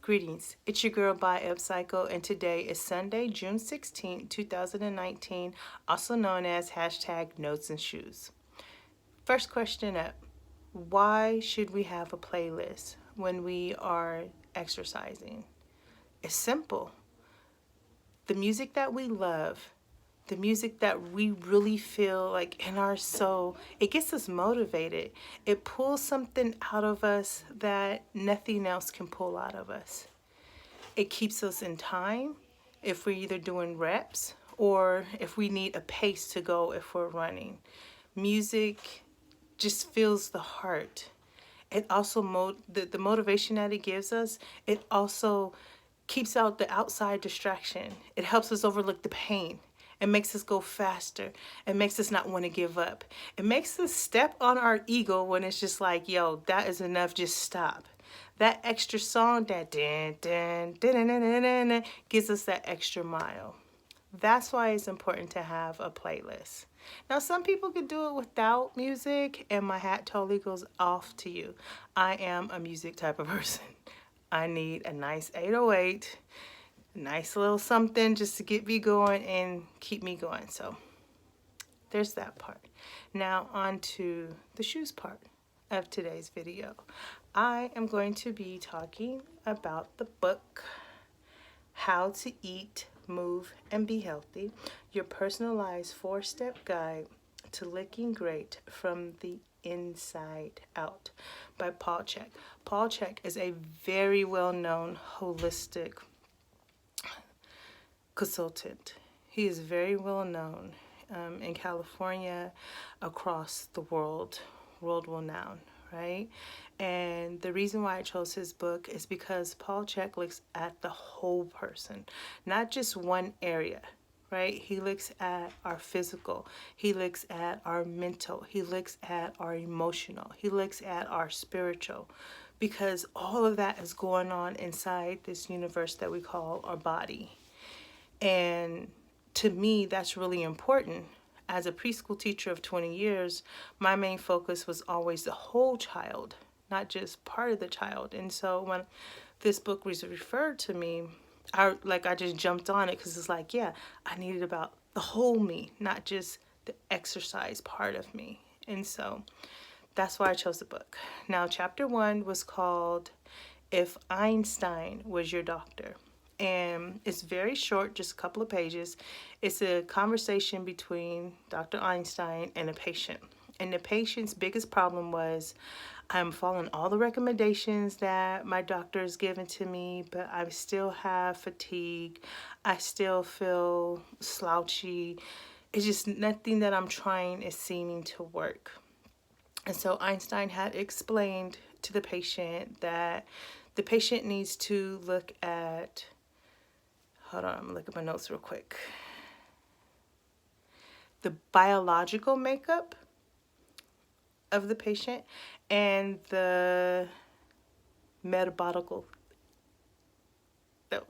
Greetings, it's your girl B.A.Y.E Upcycle, and today is Sunday, June 16, 2019, also known as hashtag notes and shoes. First question up, why should we have a playlist when we are exercising? It's simple. The music that we love, the music that we really feel like in our soul, it gets us motivated. It pulls something out of us that nothing else can pull out of us. It keeps us in time if we're either doing reps or if we need a pace to go if we're running. Music just fills the heart. It also, the motivation that it gives us, it also keeps out the outside distraction. It helps us overlook the pain. It makes us go faster. It makes us not want to give up. It makes us step on our ego when it's just like, yo, that is enough, just stop. That extra song, that dun, dun, dun, dun, dun, dun, dun, dun, gives us that extra mile. That's why it's important to have a playlist. Now, some people could do it without music, and my hat totally goes off to you. I am a music type of person. I need a nice 808, a nice little something just to get me going and keep me going. So there's that part. Now on to the shoes part of today's video. I am going to be talking about the book, How to Eat, Move, and Be Healthy, your personalized 4-step guide to looking great from the inside out, by Paul Chek. Paul Chek is a very well-known holistic consultant. He is very well known in California, across the world renowned, right? And the reason why I chose his book is because Paul Chek looks at the whole person, not just one area, right? He looks at our physical, he looks at our mental, he looks at our emotional, he looks at our spiritual, because all of that is going on inside this universe that we call our body. And to me, that's really important. As a preschool teacher of 20 years, my main focus was always the whole child, not just part of the child. And so when this book was referred to me, I just jumped on it because it's like, yeah, I needed about the whole me, not just the exercise part of me. And so that's why I chose the book. Now, chapter 1 was called If Einstein Was Your Doctor. And it's very short, just a couple of pages. It's a conversation between Dr. Einstein and a patient. And the patient's biggest problem was, I'm following all the recommendations that my doctor has given to me, but I still have fatigue. I still feel slouchy. It's just nothing that I'm trying is seeming to work. And so Einstein had explained to the patient that the patient needs to look at, hold on, I'm gonna look at my notes real quick. The biological makeup of the patient and the metabolic, the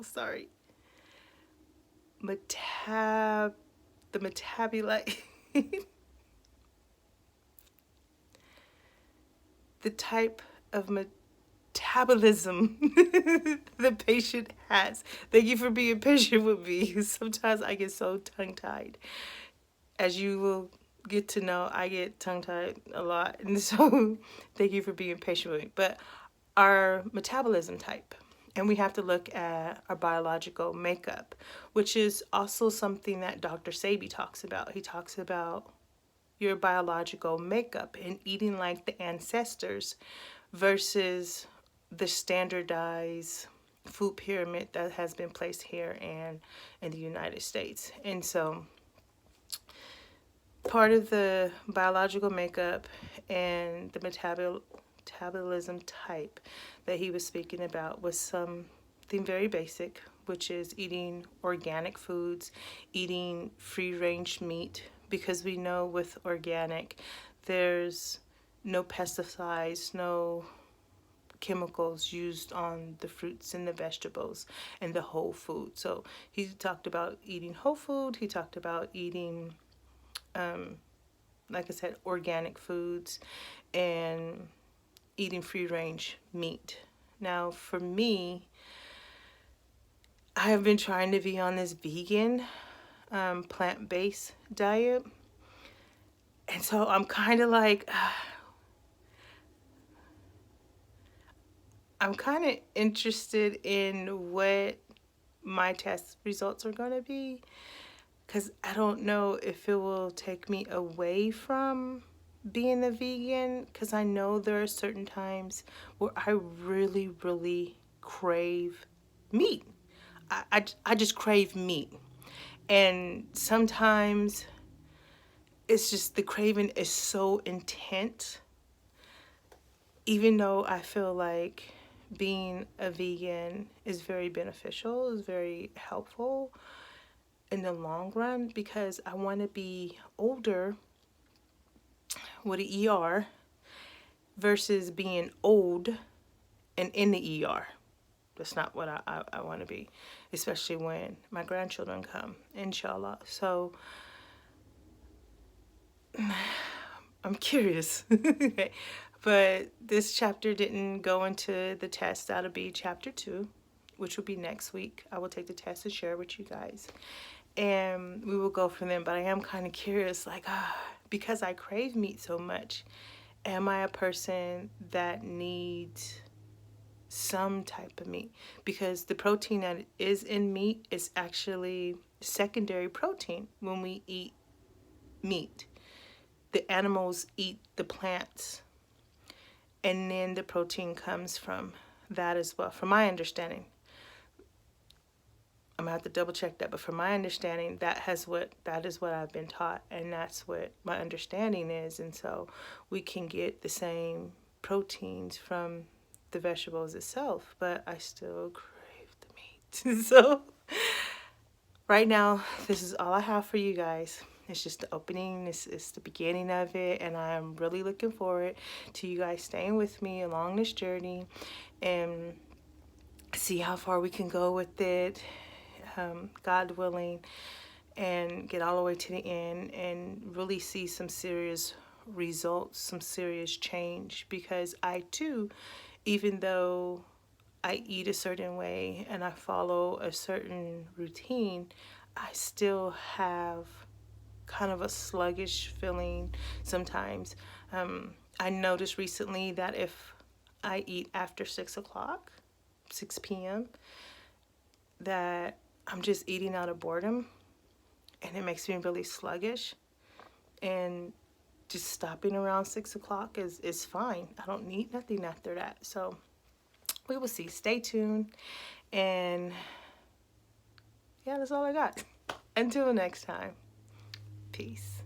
metabolite, the type of metabolism the patient has. Thank you for being patient with me. Sometimes I get so tongue-tied. As you will get to know, I get tongue-tied a lot. And so thank you for being patient with me. But our metabolism type, and we have to look at our biological makeup, which is also something that Dr. Sebi talks about. He talks about your biological makeup and eating like the ancestors versus the standardized food pyramid that has been placed here and in the United States. And so part of the biological makeup and the metabolism type that he was speaking about was something very basic, which is eating organic foods, eating free-range meat, because we know with organic there's no pesticides, no chemicals used on the fruits and the vegetables and the whole food. So he talked about eating whole food. He talked about eating, like I said, organic foods and eating free-range meat. Now, for me, I have been trying to be on this vegan, plant-based diet. And so I'm kind of like, I'm kind of interested in what my test results are going to be, because I don't know if it will take me away from being a vegan, because I know there are certain times where I really, really crave meat. I just crave meat. And sometimes it's just the craving is so intense, even though I feel like being a vegan is very beneficial, is very helpful in the long run, because I want to be older with an ER versus being old and in the ER. That's not what I want to be, especially when my grandchildren come, inshallah. So I'm curious. But this chapter didn't go into the test. That'll be chapter 2, which will be next week. I will take the test and share with you guys. And we will go from there. But I am kind of curious, like, because I crave meat so much, am I a person that needs some type of meat? Because the protein that is in meat is actually secondary protein when we eat meat. The animals eat the plants, and then the protein comes from that as well, from my understanding. I'm gonna have to double check that, but from my understanding, that is what I've been taught, and that's what my understanding is. And so we can get the same proteins from the vegetables itself, but I still crave the meat. So right now, this is all I have for you guys. It's just the opening. It's the beginning of it, and I'm really looking forward to you guys staying with me along this journey and see how far we can go with it, God willing, and get all the way to the end and really see some serious results, some serious change. Because I too, even though I eat a certain way and I follow a certain routine, I still have kind of a sluggish feeling sometimes. I noticed recently that if I eat after 6 o'clock, 6 p.m., that I'm just eating out of boredom, and it makes me really sluggish. And just stopping around 6 o'clock is fine. I don't need nothing after that. So we will see. Stay tuned. And yeah, that's all I got. Until next time. Peace.